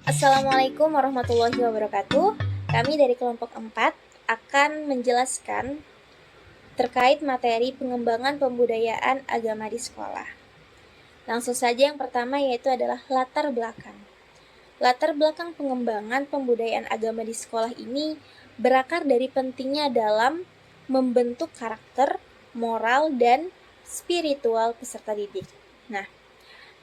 Assalamualaikum warahmatullahi wabarakatuh. Kami dari kelompok 4 akan menjelaskan terkait materi pengembangan pembudayaan agama di sekolah. Langsung saja yang pertama yaitu adalah latar belakang. Latar belakang pengembangan pembudayaan agama di sekolah ini berakar dari pentingnya dalam membentuk karakter, moral, dan spiritual peserta didik. Nah,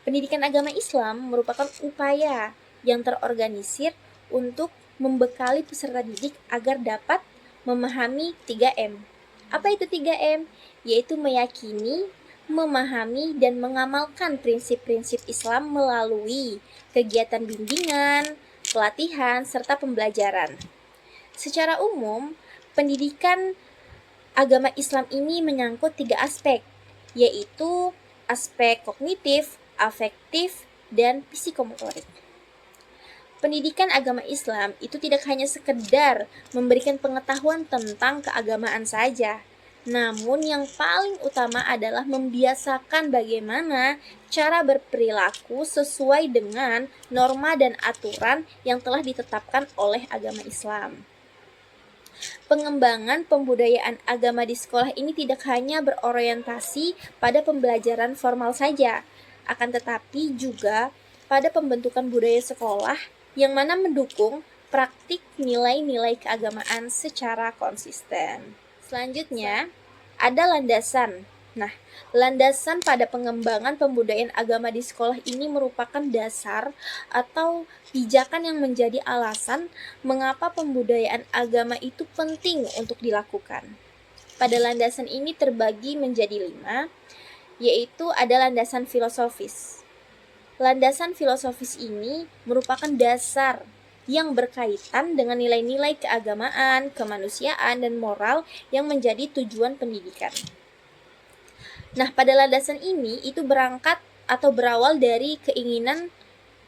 pendidikan agama Islam merupakan upaya yang terorganisir untuk membekali peserta didik agar dapat memahami 3M. Apa itu 3M? Yaitu meyakini, memahami, dan mengamalkan prinsip-prinsip Islam melalui kegiatan bimbingan, pelatihan, serta pembelajaran. Secara umum, pendidikan agama Islam ini menyangkut 3 aspek, yaitu aspek kognitif, afektif, dan psikomotorik. Pendidikan agama Islam itu tidak hanya sekedar memberikan pengetahuan tentang keagamaan saja, namun yang paling utama adalah membiasakan bagaimana cara berperilaku sesuai dengan norma dan aturan yang telah ditetapkan oleh agama Islam. Pengembangan pembudayaan agama di sekolah ini tidak hanya berorientasi pada pembelajaran formal saja, akan tetapi juga pada pembentukan budaya sekolah yang mana mendukung praktik nilai-nilai keagamaan secara konsisten. Selanjutnya, ada landasan. Nah, landasan pada pengembangan pembudayaan agama di sekolah ini merupakan dasar atau pijakan yang menjadi alasan mengapa pembudayaan agama itu penting untuk dilakukan. Pada landasan ini terbagi menjadi 5, yaitu ada landasan filosofis. Landasan filosofis ini merupakan dasar yang berkaitan dengan nilai-nilai keagamaan, kemanusiaan, dan moral yang menjadi tujuan pendidikan. Nah, pada landasan ini itu berangkat atau berawal dari keinginan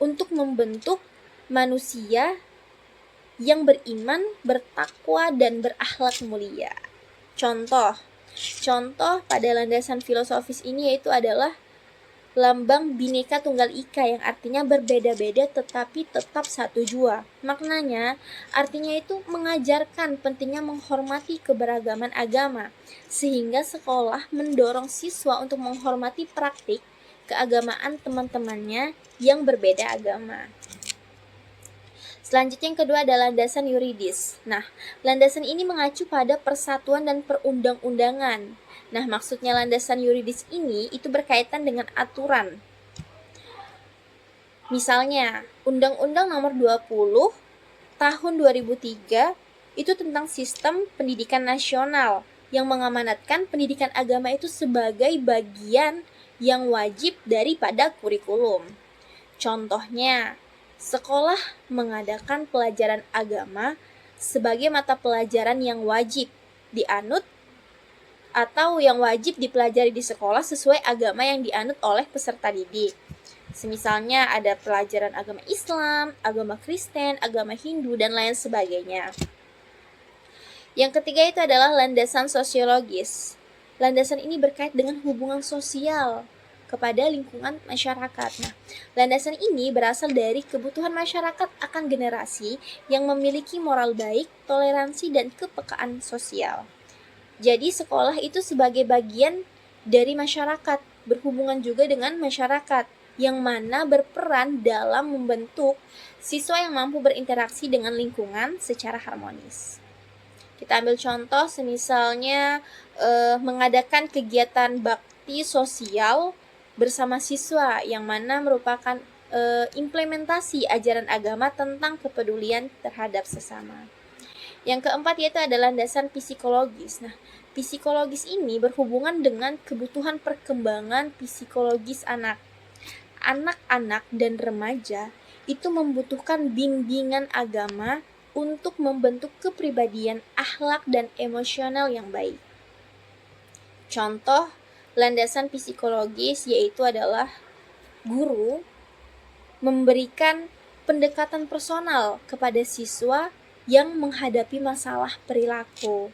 untuk membentuk manusia yang beriman, bertakwa, dan berakhlak mulia. Contoh pada landasan filosofis ini yaitu adalah lambang Bhinneka Tunggal Ika yang artinya berbeda-beda tetapi tetap satu jua. Maknanya artinya itu mengajarkan pentingnya menghormati keberagaman agama, sehingga sekolah mendorong siswa untuk menghormati praktik keagamaan teman-temannya yang berbeda agama. Selanjutnya yang kedua adalah landasan yuridis. Nah, landasan ini mengacu pada persatuan dan perundang-undangan. Nah, maksudnya landasan yuridis ini itu berkaitan dengan aturan. Misalnya, Undang-Undang Nomor 20 Tahun 2003 itu tentang sistem pendidikan nasional yang mengamanatkan pendidikan agama itu sebagai bagian yang wajib daripada kurikulum. Contohnya, sekolah mengadakan pelajaran agama sebagai mata pelajaran yang wajib dianut atau yang wajib dipelajari di sekolah sesuai agama yang dianut oleh peserta didik. Semisalnya ada pelajaran agama Islam, agama Kristen, agama Hindu, dan lain sebagainya. Yang ketiga itu adalah landasan sosiologis. Landasan ini berkait dengan hubungan sosial kepada lingkungan masyarakat. Nah, landasan ini berasal dari kebutuhan masyarakat akan generasi yang memiliki moral baik, toleransi, dan kepekaan sosial. Jadi sekolah itu sebagai bagian dari masyarakat, berhubungan juga dengan masyarakat, yang mana berperan dalam membentuk siswa yang mampu berinteraksi dengan lingkungan secara harmonis. Kita ambil contoh, semisalnya mengadakan kegiatan bakti sosial bersama siswa, yang mana merupakan implementasi ajaran agama tentang kepedulian terhadap sesama. Yang keempat yaitu adalah landasan psikologis. Nah, psikologis ini berhubungan dengan kebutuhan perkembangan psikologis anak. Anak-anak dan remaja itu membutuhkan bimbingan agama untuk membentuk kepribadian, akhlak, dan emosional yang baik. Contoh landasan psikologis yaitu adalah guru memberikan pendekatan personal kepada siswa yang menghadapi masalah perilaku,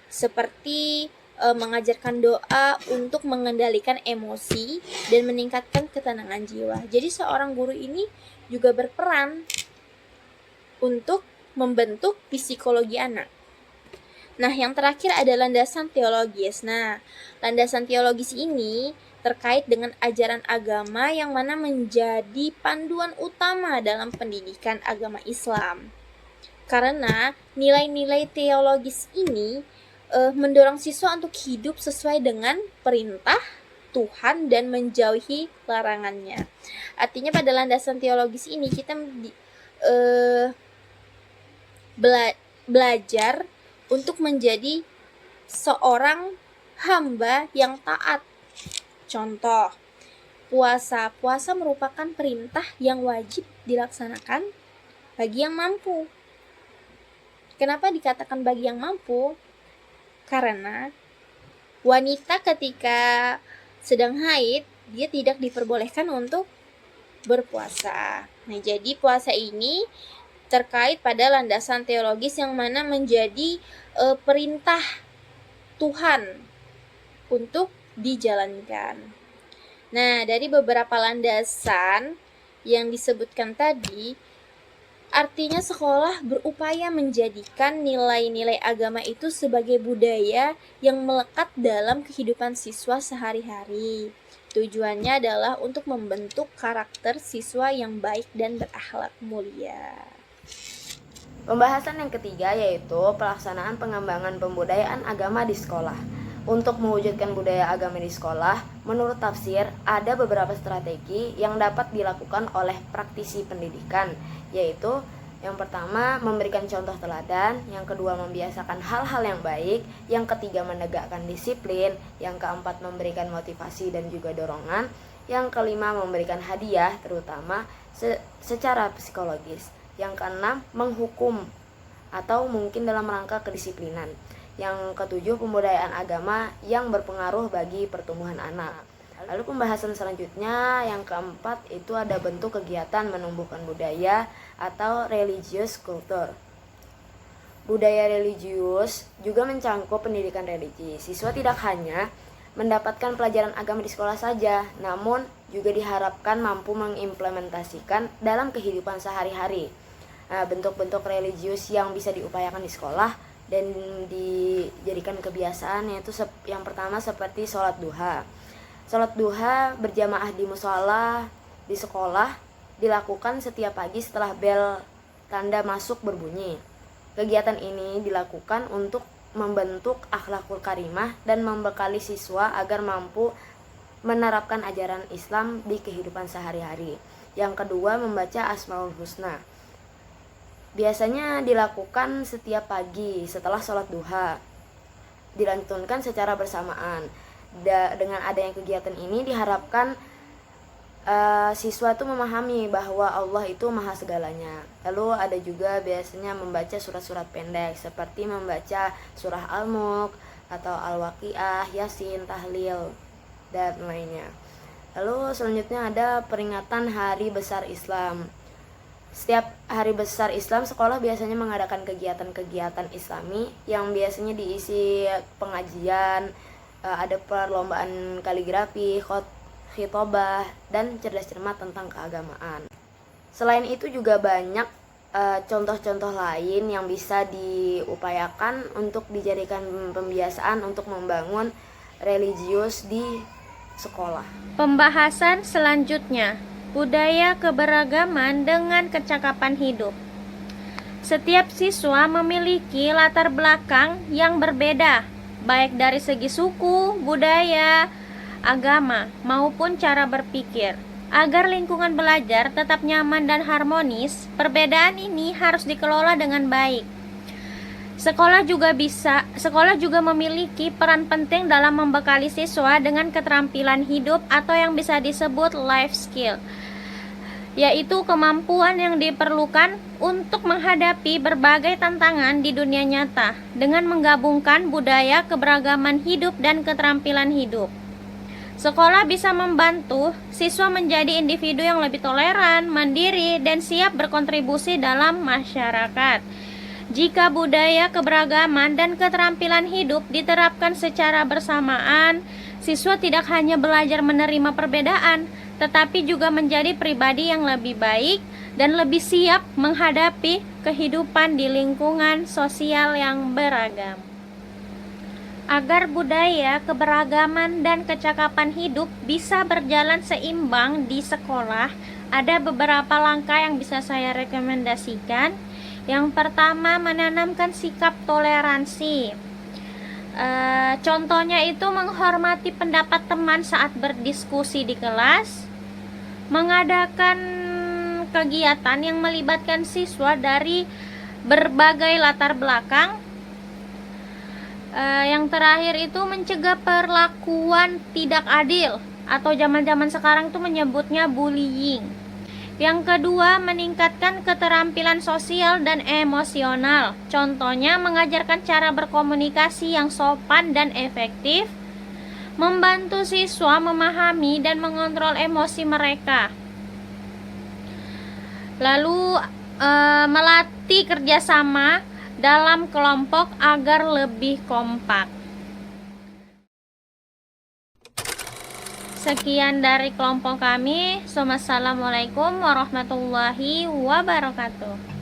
seperti mengajarkan doa untuk mengendalikan emosi dan meningkatkan ketenangan jiwa. Jadi seorang guru ini juga berperan untuk membentuk psikologi anak. Nah, yang terakhir ada landasan teologis. Nah, landasan teologis ini terkait dengan ajaran agama yang mana menjadi panduan utama dalam pendidikan agama Islam. Karena nilai-nilai teologis ini mendorong siswa untuk hidup sesuai dengan perintah Tuhan dan menjauhi larangannya. Artinya pada landasan teologis ini kita belajar untuk menjadi seorang hamba yang taat. Contoh, puasa. Puasa merupakan perintah yang wajib dilaksanakan bagi yang mampu. Kenapa dikatakan bagi yang mampu? Karena wanita ketika sedang haid, dia tidak diperbolehkan untuk berpuasa. Nah, jadi puasa ini terkait pada landasan teologis yang mana menjadi perintah Tuhan untuk dijalankan. Nah, dari beberapa landasan yang disebutkan tadi, artinya sekolah berupaya menjadikan nilai-nilai agama itu sebagai budaya yang melekat dalam kehidupan siswa sehari-hari. Tujuannya adalah untuk membentuk karakter siswa yang baik dan berakhlak mulia. Pembahasan yang ketiga yaitu pelaksanaan pengembangan pembudayaan agama di sekolah. Untuk mewujudkan budaya agama di sekolah, menurut tafsir ada beberapa strategi yang dapat dilakukan oleh praktisi pendidikan, yaitu yang pertama memberikan contoh teladan, yang kedua membiasakan hal-hal yang baik, yang ketiga menegakkan disiplin, yang keempat memberikan motivasi dan juga dorongan, yang kelima memberikan hadiah terutama secara psikologis, yang keenam menghukum atau mungkin dalam rangka kedisiplinan, yang ketujuh pembudayaan agama yang berpengaruh bagi pertumbuhan anak. Lalu pembahasan selanjutnya yang keempat itu ada bentuk kegiatan menumbuhkan budaya atau religious culture. Budaya religius juga mencangkup pendidikan religi. Siswa tidak hanya mendapatkan pelajaran agama di sekolah saja, namun juga diharapkan mampu mengimplementasikan dalam kehidupan sehari-hari. Bentuk-bentuk religius yang bisa diupayakan di sekolah dan dijadikan kebiasaan yaitu yang pertama seperti sholat duha. Sholat duha berjamaah di musola di sekolah dilakukan setiap pagi setelah bel tanda masuk berbunyi. Kegiatan ini dilakukan untuk membentuk akhlakul karimah dan membekali siswa agar mampu menerapkan ajaran Islam di kehidupan sehari-hari. Yang kedua, membaca Asmaul Husna. Biasanya dilakukan setiap pagi setelah sholat duha, dilantunkan secara bersamaan. Dengan adanya kegiatan ini diharapkan siswa itu memahami bahwa Allah itu maha segalanya. Lalu ada juga biasanya membaca surat-surat pendek seperti membaca surah Al-Mulk atau Al-Waqiah, Yasin, Tahlil, dan lainnya. Lalu selanjutnya ada peringatan Hari Besar Islam. Setiap hari besar Islam, sekolah biasanya mengadakan kegiatan-kegiatan Islami yang biasanya diisi pengajian, ada perlombaan kaligrafi, khitobah, dan cerdas cermat tentang keagamaan. Selain itu juga banyak contoh-contoh lain yang bisa diupayakan untuk dijadikan pembiasaan untuk membangun religius di sekolah. Pembahasan selanjutnya, budaya keberagaman dengan kecakapan hidup. Setiap siswa memiliki latar belakang yang berbeda, baik dari segi suku, budaya, agama, maupun cara berpikir. Agar lingkungan belajar tetap nyaman dan harmonis, perbedaan ini harus dikelola dengan baik. Sekolah juga memiliki peran penting dalam membekali siswa dengan keterampilan hidup atau yang bisa disebut life skill, yaitu kemampuan yang diperlukan untuk menghadapi berbagai tantangan di dunia nyata dengan menggabungkan budaya, keberagaman hidup, dan keterampilan hidup. Sekolah bisa membantu siswa menjadi individu yang lebih toleran, mandiri, dan siap berkontribusi dalam masyarakat. Jika budaya keberagaman dan keterampilan hidup diterapkan secara bersamaan, siswa tidak hanya belajar menerima perbedaan, tetapi juga menjadi pribadi yang lebih baik dan lebih siap menghadapi kehidupan di lingkungan sosial yang beragam. Agar budaya, keberagaman, dan kecakapan hidup bisa berjalan seimbang di sekolah, ada beberapa langkah yang bisa saya rekomendasikan. Yang pertama, menanamkan sikap toleransi. Contohnya itu menghormati pendapat teman saat berdiskusi di kelas, mengadakan kegiatan yang melibatkan siswa dari berbagai latar belakang. Yang terakhir itu mencegah perlakuan tidak adil atau zaman-zaman sekarang tuh menyebutnya bullying. Yang kedua, meningkatkan keterampilan sosial dan emosional. Contohnya mengajarkan cara berkomunikasi yang sopan dan efektif, membantu siswa memahami dan mengontrol emosi mereka. Lalu melatih kerjasama dalam kelompok agar lebih kompak. Sekian dari kelompok kami. Wassalamualaikum warahmatullahi wabarakatuh.